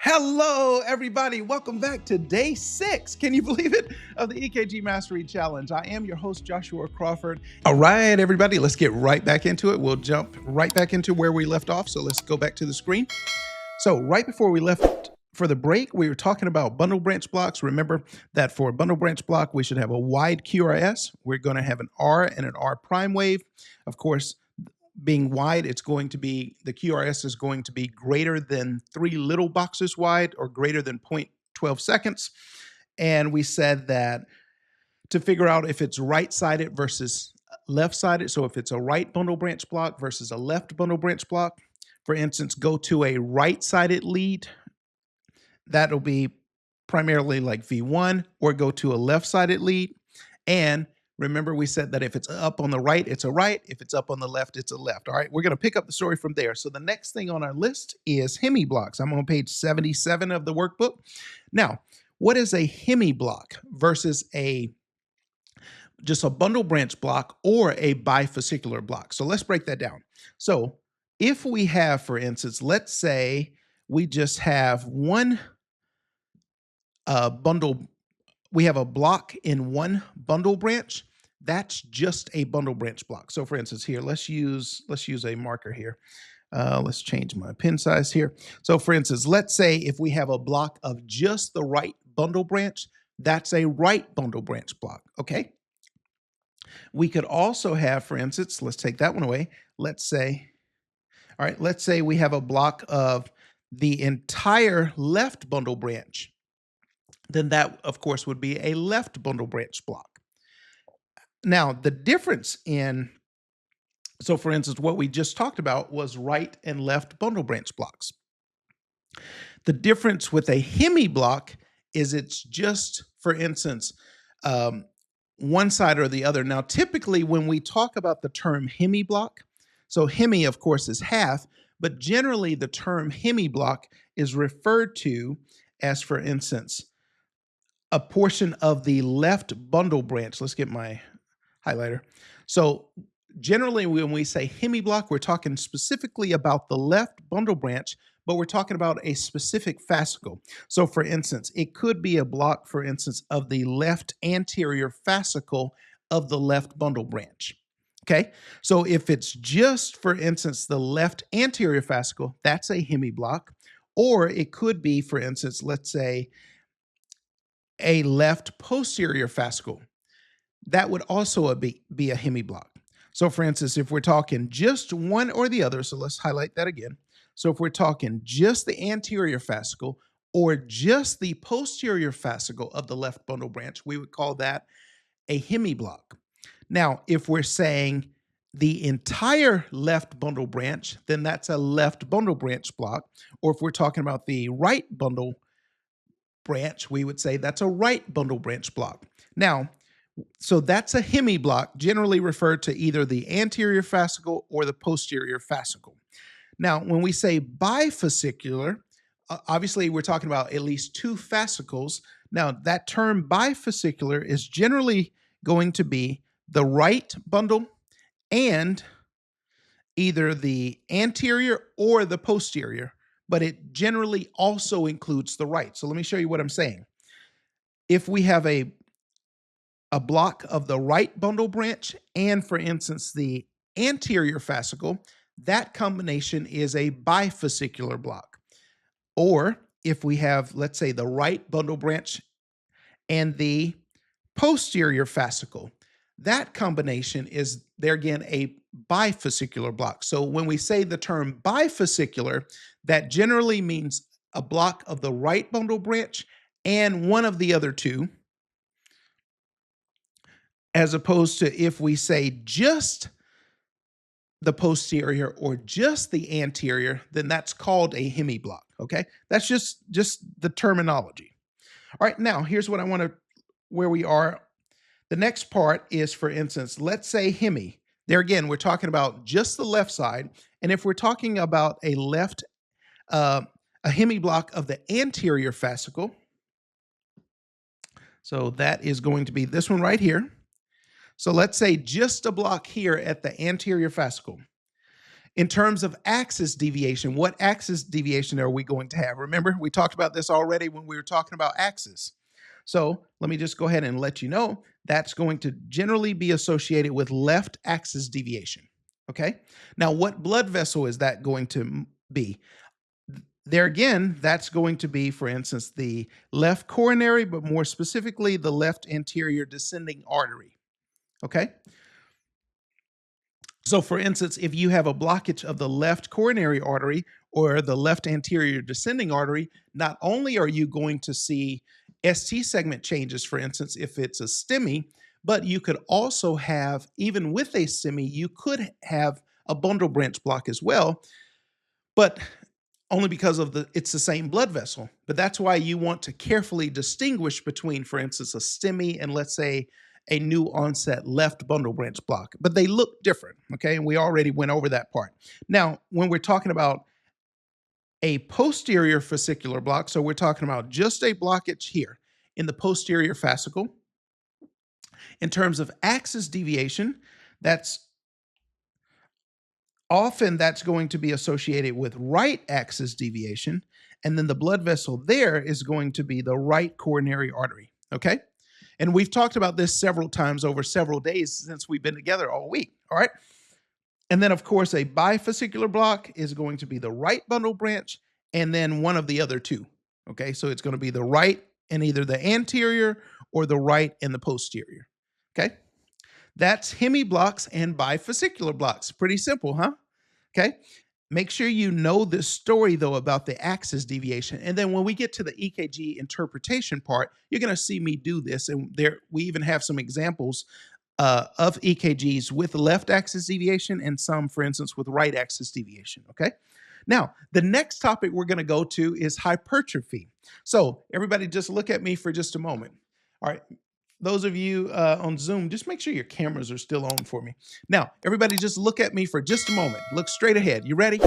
Hello, everybody. Welcome back to day 6. Can you believe it? Of the EKG Mastery Challenge. I am your host, Joshua Crawford. All right, everybody, let's get right back into it. We'll jump right back into where we left off. So let's go back to the screen. So right before we left for the break, we were talking about bundle branch blocks. Remember that for a bundle branch block, we should have a wide QRS. We're going to have an R and an R prime wave. Of course, being wide, it's going to be, the QRS is going to be greater than 3 little boxes wide or greater than 0.12 seconds. And we said that to figure out if it's right-sided versus left-sided, so if it's a right bundle branch block versus a left bundle branch block, for instance, go to a right-sided lead, that'll be primarily like V1, or go to a left-sided lead. And remember, we said that if it's up on the right, it's a right. If it's up on the left, it's a left. All right, we're going to pick up the story from there. So the next thing on our list is Hemiblocks. I'm on page 77 of the workbook. Now, what is a Hemiblock versus just a bundle branch block or a bifascicular block? So let's break that down. So if we have, for instance, let's say we just have one bundle, we have a block in one bundle branch, that's just a bundle branch block. So for instance, here, let's use a marker here. Let's change my pen size here. So for instance, let's say if we have a block of just the right bundle branch, that's a right bundle branch block, okay? We could also have, for instance, let's take that one away. Let's say we have a block of the entire left bundle branch. Then that, of course, would be a left bundle branch block. Now, the difference so for instance, what we just talked about was right and left bundle branch blocks. The difference with a hemiblock is it's just, for instance, one side or the other. Now, typically when we talk about the term hemiblock, so hemi, of course, is half, but generally the term hemiblock is referred to as, for instance, a portion of the left bundle branch. Let's get my highlighter. So generally when we say hemiblock, we're talking specifically about the left bundle branch, but we're talking about a specific fascicle. So for instance, it could be a block, for instance, of the left anterior fascicle of the left bundle branch. Okay, so if it's just, for instance, the left anterior fascicle, that's a hemiblock. Or it could be, for instance, let's say, a left posterior fascicle. That would also be a hemiblock. So for instance, if we're talking just one or the other, so let's highlight that again. So if we're talking just the anterior fascicle or just the posterior fascicle of the left bundle branch, we would call that a hemiblock. Now, if we're saying the entire left bundle branch, then that's a left bundle branch block. Or if we're talking about the right bundle branch, we would say that's a right bundle branch block. Now, so that's a hemiblock, generally referred to either the anterior fascicle or the posterior fascicle. Now, when we say bifascicular, obviously we're talking about at least 2 fascicles. Now, that term bifascicular is generally going to be the right bundle and either the anterior or the posterior, but it generally also includes the right. So let me show you what I'm saying. If we have a block of the right bundle branch and, for instance, the anterior fascicle, that combination is a bifascicular block. Or if we have, let's say, the right bundle branch and the posterior fascicle, that combination is, there again, a bifascicular block. So when we say the term bifascicular, that generally means a block of the right bundle branch and one of the other 2, as opposed to if we say just the posterior or just the anterior, then that's called a hemiblock, okay? That's just the terminology. All right, now here's what I want to, where we are. The next part is, for instance, let's say hemi. There again, we're talking about just the left side. And if we're talking about a hemiblock of the anterior fascicle, so that is going to be this one right here. So let's say just a block here at the anterior fascicle. In terms of axis deviation, what axis deviation are we going to have? Remember, we talked about this already when we were talking about axis. So let me just go ahead and let you know that's going to generally be associated with left axis deviation. Okay. Now, what blood vessel is that going to be? There again, that's going to be, for instance, the left coronary, but more specifically, the left anterior descending artery. Okay. So, for instance, if you have a blockage of the left coronary artery or the left anterior descending artery, not only are you going to see ST segment changes, for instance, if it's a STEMI, but you could also have, even with a STEMI, you could have a bundle branch block as well, but only because of it's the same blood vessel. But that's why you want to carefully distinguish between, for instance, a STEMI and, let's say, a new onset left bundle branch block, but they look different. Okay. And we already went over that part. Now, when we're talking about a posterior fascicular block, so we're talking about just a blockage here in the posterior fascicle. In terms of axis deviation, that's going to be associated with right axis deviation. And then the blood vessel there is going to be the right coronary artery. Okay. And we've talked about this several times over several days since we've been together all week. All right. And then, of course, a bifascicular block is going to be the right bundle branch and then one of the other two. Okay. So it's going to be the right and either the anterior or the right and the posterior. Okay. That's Hemiblocks and bifascicular blocks. Pretty simple, huh? Okay. Make sure you know this story, though, about the axis deviation. And then when we get to the EKG interpretation part, you're going to see me do this. And we even have some examples of EKGs with left axis deviation and some, for instance, with right axis deviation. Okay. Now, the next topic we're going to go to is hypertrophy. So everybody just look at me for just a moment. All right. Those of you on Zoom, just make sure your cameras are still on for me. Now, everybody just look at me for just a moment. Look straight ahead. You ready?